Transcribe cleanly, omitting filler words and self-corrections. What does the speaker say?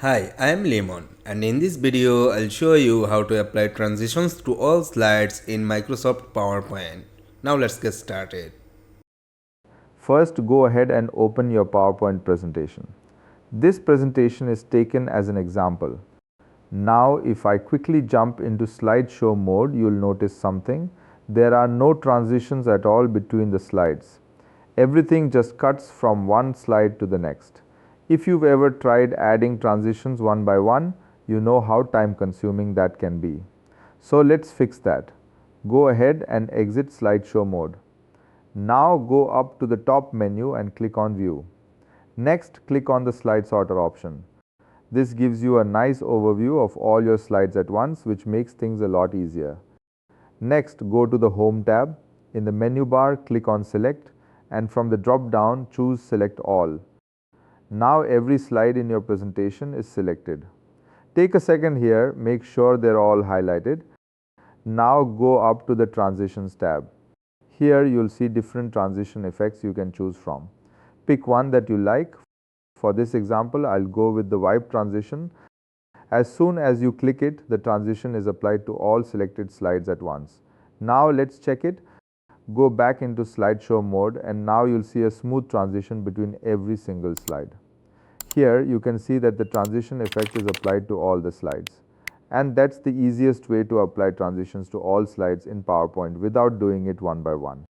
Hi, I am Limon, and in this video I'll show you how to apply transitions to all slides in Microsoft PowerPoint. Now let's get started. First, go ahead and open your PowerPoint presentation. This presentation is taken as an example. Now, if I quickly jump into slideshow mode, you'll notice something. There are no transitions at all between the slides. Everything just cuts from one slide to the next. If you've ever tried adding transitions one by one, you know how time consuming that can be. So let's fix that. Go ahead and exit slideshow mode. Now go up to the top menu and click on View. Next, click on the Slide Sorter option. This gives you a nice overview of all your slides at once, which makes things a lot easier. Next, go to the Home tab. In the menu bar, click on Select, and from the drop down, choose Select All. Now every slide in your presentation is selected. Take a second here, make sure they're all highlighted. Now go up to the Transitions tab. Here you'll see different transition effects you can choose from. Pick one that you like. For this example, I'll go with the wipe transition. As soon as you click it, the transition is applied to all selected slides at once. Now let's check it. Go back into slideshow mode, and now you'll see a smooth transition between every single slide. Here you can see that the transition effect is applied to all the slides. And that's the easiest way to apply transitions to all slides in PowerPoint without doing it one by one.